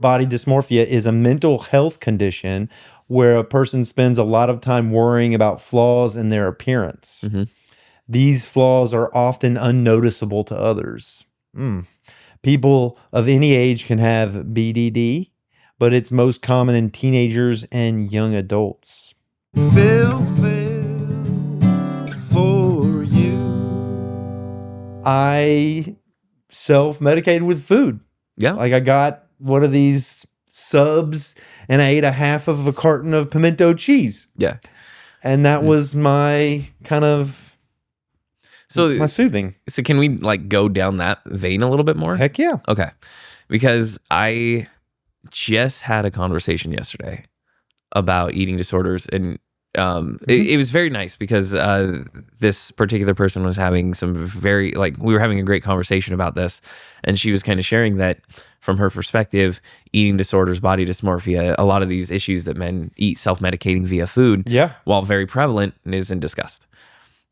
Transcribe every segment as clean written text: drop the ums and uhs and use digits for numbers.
Body dysmorphia is a mental health condition where a person spends a lot of time worrying about flaws in their appearance. These flaws are often unnoticeable to others. People of any age can have BDD, but it's most common in teenagers and young adults. Phil Phails for you. I self-medicated with food. Yeah. Like I got one of these subs and I ate a half of a carton of pimento cheese. Yeah. And that was my kind of my soothing. So can we like go down that vein a little bit more? Heck yeah. Okay. Because I just had a conversation yesterday about eating disorders, and it was very nice because this particular person was having some very, like, we were having a great conversation about this, and she was kind of sharing that from her perspective, eating disorders, body dysmorphia, a lot of these issues that men eat self-medicating via food, while very prevalent, isn't discussed.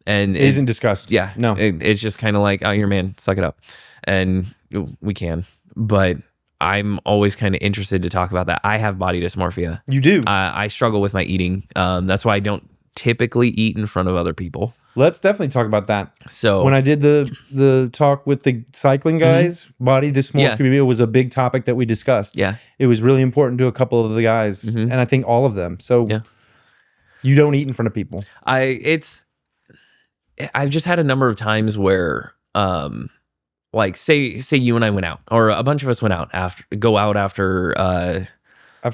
And it isn't discussed. Yeah. No. It's just kind of like, oh, you're a man, suck it up. And we can. But I'm always kind of interested to talk about that. I have body dysmorphia. You do? I struggle with my eating. That's why I don't typically eat in front of other people. Let's definitely talk about that. So when I did the talk with the cycling guys, body dysmorphia was a big topic that we discussed. Yeah. It was really important to a couple of the guys, and I think all of them. So you don't eat in front of people. I've just had a number of times where, like say you and I went out, or a bunch of us went out after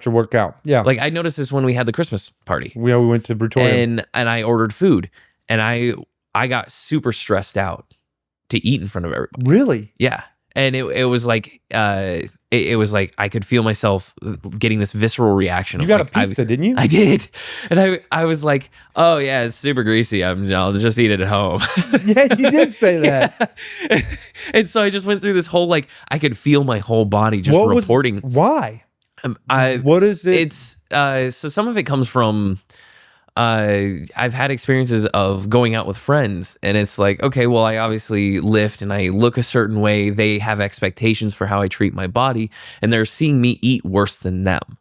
workout. Yeah. Like I noticed this when we had the Christmas party. We went to Brutorium. And I ordered food, and I got super stressed out to eat in front of everybody. Really? Yeah. And it was like, it was like I could feel myself getting this visceral reaction. You got a pizza, didn't you? I did. And I was like, oh yeah, it's super greasy. I'll just eat it at home. Yeah, you did say that. Yeah. And so I just went through this whole, like, I could feel my whole body just reporting. Why? What is it? It's so some of it comes from I've had experiences of going out with friends, and it's like, okay, well, I obviously lift and I look a certain way. They have expectations for how I treat my body, and they're seeing me eat worse than them.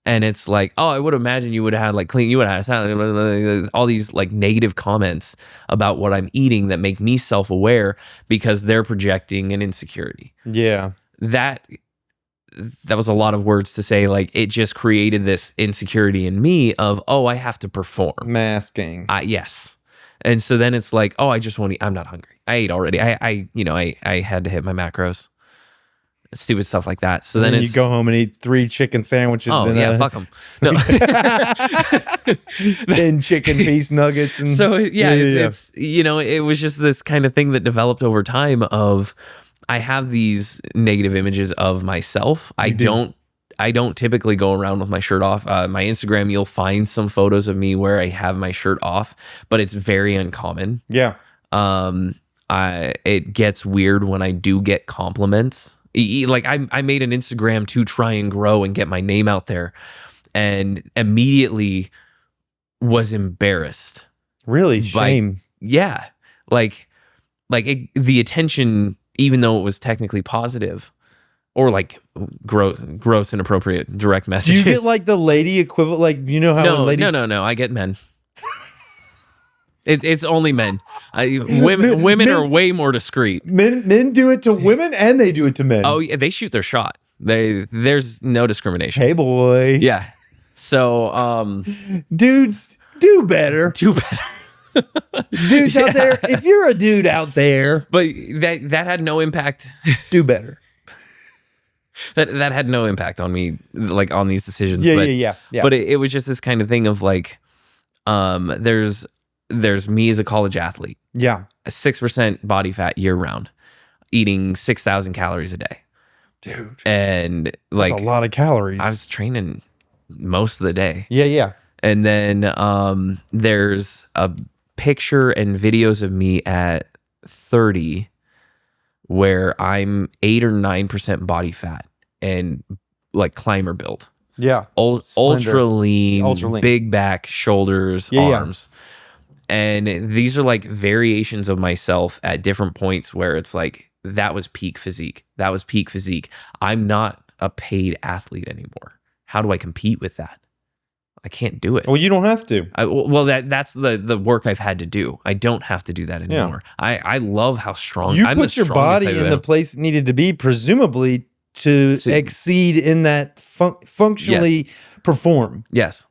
And it's like, oh, I would imagine you would have had like clean, you would have had salad, all these like negative comments about what I'm eating that make me self-aware because they're projecting an insecurity. Yeah. That was a lot of words to say. Like, it just created this insecurity in me of, oh, I have to perform. Masking. Yes. And so then it's like, oh, I just won't eat. I'm not hungry. I ate already. I had to hit my macros. Stupid stuff like that. So then you go home and eat 3 chicken sandwiches. Oh, yeah, fuck them. No. 10 chicken piece nuggets. And, so, it's, it was just this kind of thing that developed over time of, I have these negative images of myself. I don't typically go around with my shirt off. My Instagram, you'll find some photos of me where I have my shirt off, but it's very uncommon. Yeah. It gets weird when I do get compliments. Like I made an Instagram to try and grow and get my name out there, and immediately was embarrassed. Really? Shame. Yeah. Like the attention, even though it was technically positive, or like gross inappropriate direct messages. Do you get like the lady equivalent? Like, you know how ladies... No. I get men. It's only men. Women are way more discreet. Men do it to women and they do it to men. Oh yeah, they shoot their shot. There's no discrimination. Hey boy. Yeah. So dudes, do better. Do better. Dudes out there, if you're a dude out there, but that had no impact. Do better. That had no impact on me, like on these decisions. Yeah. But it was just this kind of thing of like, there's me as a college athlete. Yeah. A 6% body fat year round, eating 6,000 calories a day. Dude. And like, that's a lot of calories. I was training most of the day. Yeah. And then there's a picture and videos of me at 30 where I'm 8 or 9% body fat and like climber build. Yeah. Ultra lean, big back, shoulders, arms. Yeah. And these are like variations of myself at different points where it's like, that was peak physique. I'm not a paid athlete anymore. How do I compete with that? I can't do it. Well, you don't have to. That's the work I've had to do. I don't have to do that anymore. Yeah. I love how strong you put your body in the place it needed to be, presumably to exceed in that functionally perform. Yes.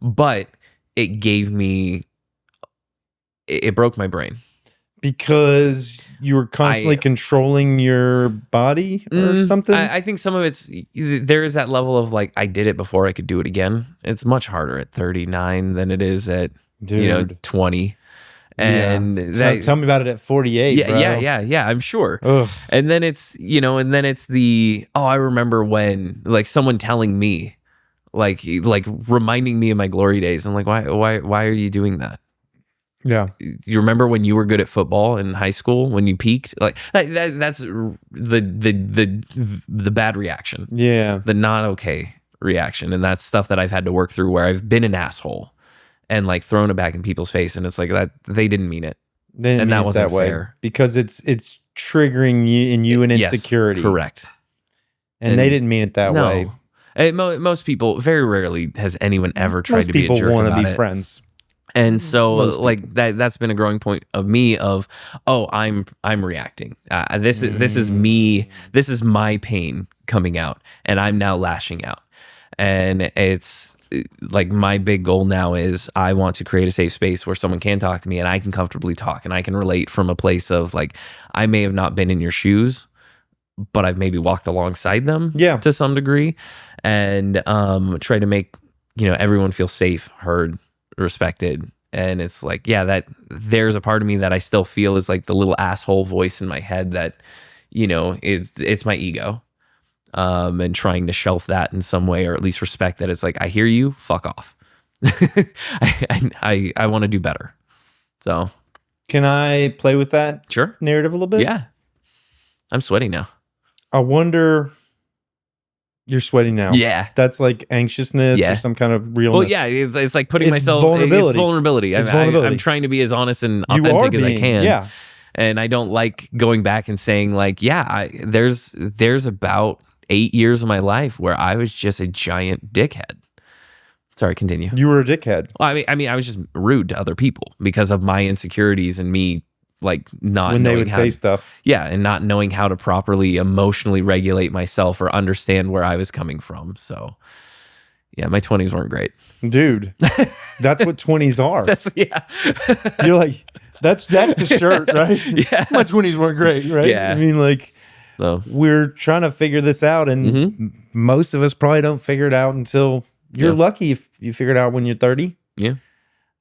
But it gave me, it broke my brain. Because you were constantly controlling your body or something? I think some of there is that level of like, I did it before I could do it again. It's much harder at 39 than it is at, 20. And tell me about it at 48, bro. Yeah, I'm sure. Ugh. And then it's, I remember when, like, someone telling me, like reminding me of my glory days. I'm like, why are you doing that? Yeah. You remember when you were good at football in high school, when you peaked? Like that's the bad reaction. Yeah. The not okay reaction. And that's stuff that I've had to work through, where I've been an asshole and like thrown it back in people's face. And it's like that they didn't mean it. And that wasn't fair. Because it's triggering you an insecurity. Yes, correct. And they didn't mean it that way. Most people, very rarely has anyone ever tried to be a jerk about it. Most people want to be friends. And so like that's been a growing point of me of, I'm reacting. This is me. This is my pain coming out, and I'm now lashing out. And it's like my big goal now is I want to create a safe space where someone can talk to me and I can comfortably talk and I can relate from a place of like, I may have not been in your shoes, but I've maybe walked alongside them to some degree, and try to make, everyone feel safe, heard, respected. And it's like, that there's a part of me that I still feel is like the little asshole voice in my head that, it's my ego, and trying to shelf that in some way, or at least respect that. It's like, I hear you, fuck off. I want to do better. So can I play with that narrative a little bit? Yeah. I'm sweating now. I wonder. You're sweating now. Yeah. That's like anxiousness or some kind of realness. Well, yeah, it's like putting myself... Vulnerability. It's vulnerability. I'm trying to be as honest and authentic as I can. Yeah. And I don't like going back and saying like, there's about 8 years of my life where I was just a giant dickhead. Sorry, continue. You were a dickhead. Well, I mean, I was just rude to other people because of my insecurities and me like not when knowing they would say stuff. Yeah, and not knowing how to properly emotionally regulate myself or understand where I was coming from. So yeah, my 20s weren't great. Dude, that's what 20s are. You're like, that's the shirt, right? Yeah. My 20s weren't great, right? Yeah. I mean, like, we're trying to figure this out, and most of us probably don't figure it out until you're lucky if you figure it out when you're 30. Yeah.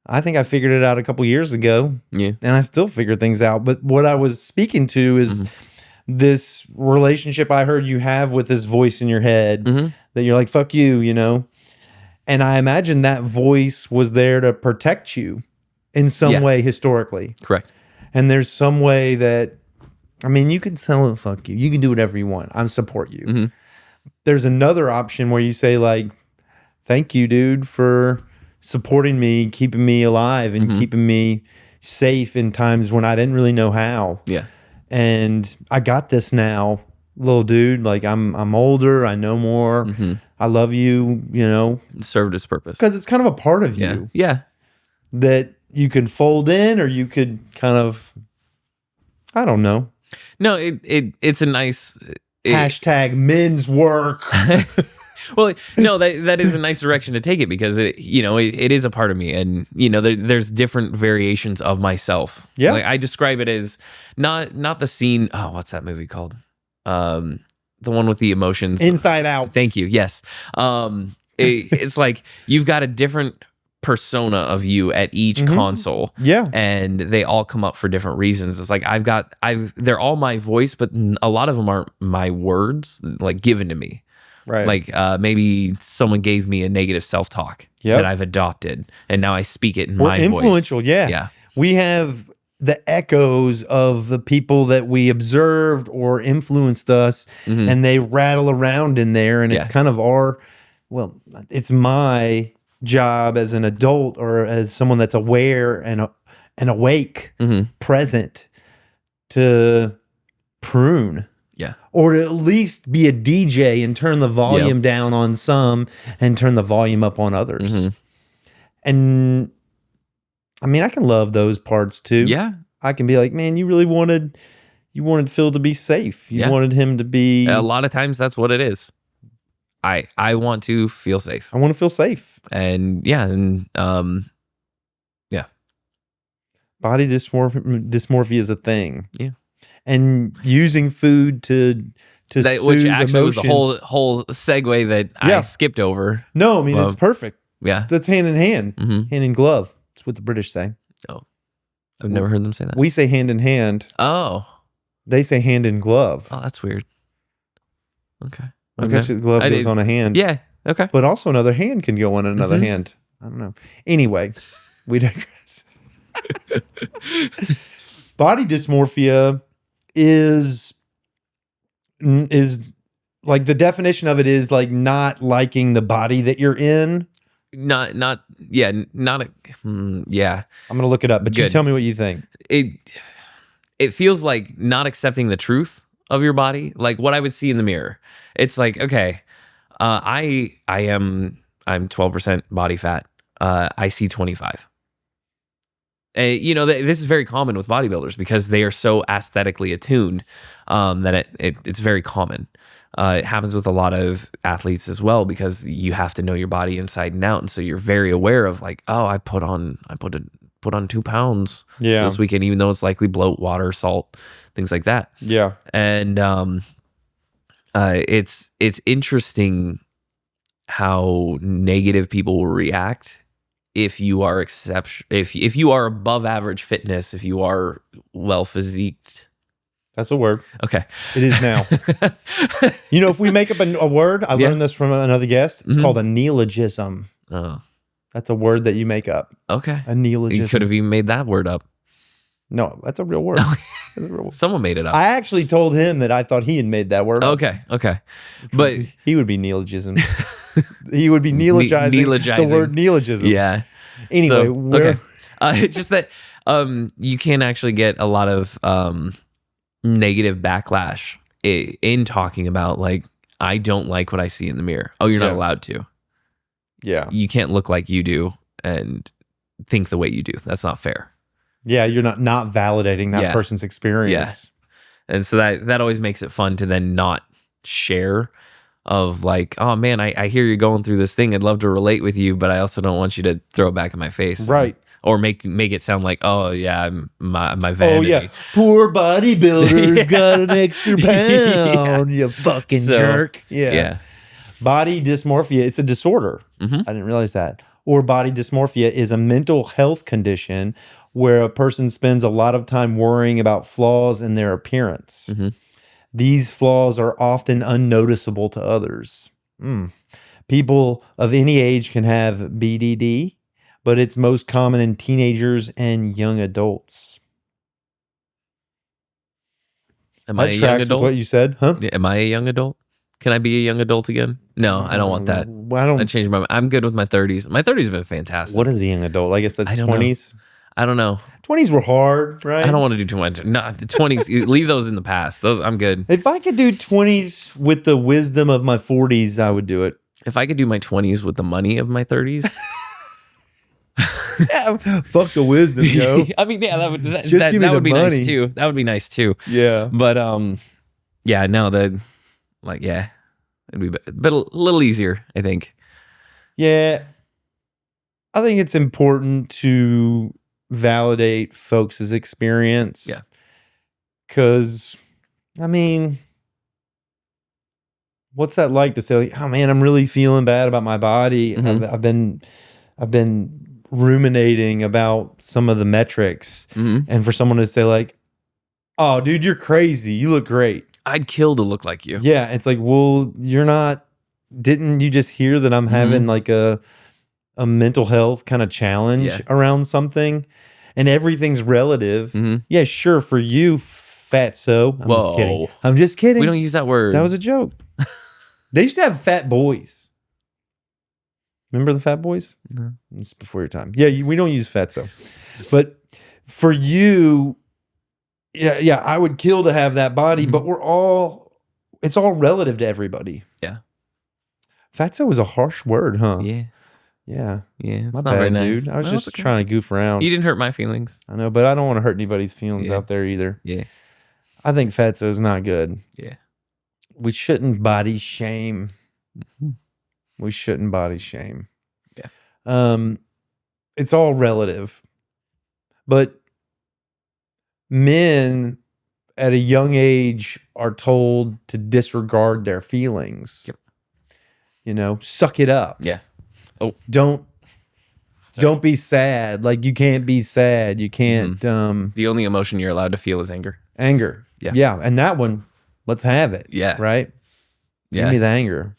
I think I figured it out a couple years ago. Yeah. And I still figure things out. But what I was speaking to is this relationship I heard you have with this voice in your head that you're like, fuck you, And I imagine that voice was there to protect you in some way historically. Correct. And there's some way that, I mean, you can tell it, fuck you. You can do whatever you want. I support you. There's another option where you say like, thank you, dude, for supporting me, keeping me alive, and keeping me safe in times when I didn't really know how. Yeah. And I got this now, little dude. Like I'm older, I know more. I love you, It served its purpose. Because it's kind of a part of you. Yeah. That you could fold in, or you could kind of, I don't know. No, it's a nice hashtag men's work. Well, no, that is a nice direction to take it, because it is a part of me, and there's different variations of myself. Yeah, like I describe it as not the scene. Oh, what's that movie called? The one with the emotions. Inside Out. Thank you. Yes. It's like you've got a different persona of you at each console. Yeah. And they all come up for different reasons. It's like they're all my voice, but a lot of them aren't my words like given to me. Right. Like maybe someone gave me a negative self-talk that I've adopted, and now I speak it in my voice. Influential, yeah. Yeah. We have the echoes of the people that we observed or influenced us, and they rattle around in there, and it's kind of it's my job as an adult or as someone that's aware and awake, present, to prune Yeah. Or to at least be a DJ and turn the volume down on some and turn the volume up on others. Mm-hmm. And I mean, I can love those parts too. Yeah. I can be like, man, you wanted Phil to be safe. You wanted him to be. A lot of times that's what it is. I want to feel safe. I want to feel safe. And yeah. Body dysmorphia is a thing. Yeah. And using food to which actually emotions. was the whole segue that I skipped over. No, I mean, it's perfect. Yeah. That's hand in hand, hand in glove. That's what the British say. Oh, I've never heard them say that. We say hand in hand. Oh. They say hand in glove. Oh, that's weird. Okay. I guess the glove goes on a hand. Yeah. Okay. But also another hand can go on another hand. I don't know. Anyway, we digress. Body dysmorphia is like, the definition of it is like not liking the body that you're in. Yeah. I'm gonna look it up, but you tell me what you think. It feels like not accepting the truth of your body, like what I would see in the mirror. It's like, okay, I'm 12% body fat. I see 25. This is very common with bodybuilders because they are so aesthetically attuned that it's very common. It happens with a lot of athletes as well because you have to know your body inside and out, and so you're very aware of like, oh, I put on 2 pounds this weekend, even though it's likely bloat, water, salt, things like that. Yeah, and it's interesting how negative people will react if you are if you are above average fitness, if you are well physiqued. That's a word. Okay. It is now. If we make up a word, I learned this from another guest. It's called a neologism. Oh. That's a word that you make up. Okay. A neologism. You could have even made that word up. No, that's a real word. Someone made it up. I actually told him that I thought he had made that word up. Okay. But he would be neologism. He would be neologizing the word neologism. Yeah. Anyway, just that you can actually get a lot of negative backlash in talking about, like, I don't like what I see in the mirror. Oh, you're not allowed to. Yeah. You can't look like you do and think the way you do. That's not fair. Yeah, you're not validating that person's experience. Yeah. And so that always makes it fun to then not share of like, oh man, I hear you're going through this thing. I'd love to relate with you, but I also don't want you to throw it back in my face. Right. Or make it sound like, oh yeah, my vanity. Oh yeah, poor bodybuilder's got an extra pound, you fucking jerk. Yeah. Body dysmorphia, it's a disorder. I didn't realize that. Or body dysmorphia is a mental health condition where a person spends a lot of time worrying about flaws in their appearance. These flaws are often unnoticeable to others. People of any age can have BDD, but it's most common in teenagers and young adults. Am I a young adult? What you said, huh? Am I a young adult? Can I be a young adult again? No, I don't want that. I changed my mind. I'm good with my 30s. My 30s have been fantastic. What is a young adult? I guess that's 20s. I don't know. 20s were hard, right? I don't want to do too much. No, the 20s, leave those in the past. Those, I'm good. If I could do 20s with the wisdom of my 40s, I would do it. If I could do my 20s with the money of my 30s. Yeah, fuck the wisdom, yo. I mean, yeah, that would be money. nice too. That would be nice too. Yeah. But yeah, no, it'd be but a little easier, I think. Yeah. I think it's important to validate folks' experience. Yeah. Because, I mean, what's that like to say, like, oh man, I'm really feeling bad about my body. I've been ruminating about some of the metrics. And for someone to say like, oh dude, you're crazy. You look great. I'd kill to look like you. Yeah. It's like, well, didn't you just hear that I'm having like a mental health kind of challenge around something, and everything's relative. Yeah, sure. For you, fatso. I'm just kidding. We don't use that word. That was a joke. They used to have fat boys. Remember the fat boys? No. It's before your time. Yeah, we don't use fatso. But for you, yeah, I would kill to have that body, but we're all it's all relative to everybody. Yeah. Fatso is a harsh word, huh? Yeah. Yeah. Yeah. It's My not very bad, nice. dude. I was No, it's just okay. trying to goof around. You didn't hurt my feelings. I know, but I don't want to hurt anybody's feelings Yeah. out there either. Yeah. I think fatso is not good. Yeah. We shouldn't body shame. Mhm. We shouldn't body shame. Yeah. It's all relative. But men at a young age are told to disregard their feelings. Yep. You know, suck it up. Yeah. Oh, Don't be sad. Like, you can't be sad. You can't the only emotion you're allowed to feel is anger. anger. Yeah. Yeah, and that one, let's have it. Yeah. Right? Yeah. Give me the anger.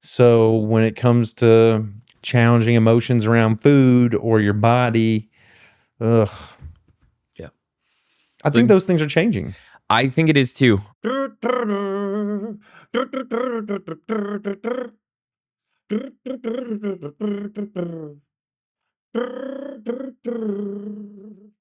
So when it comes to challenging emotions around food or your body, ugh. Yeah. I think those things are changing. I think it is too.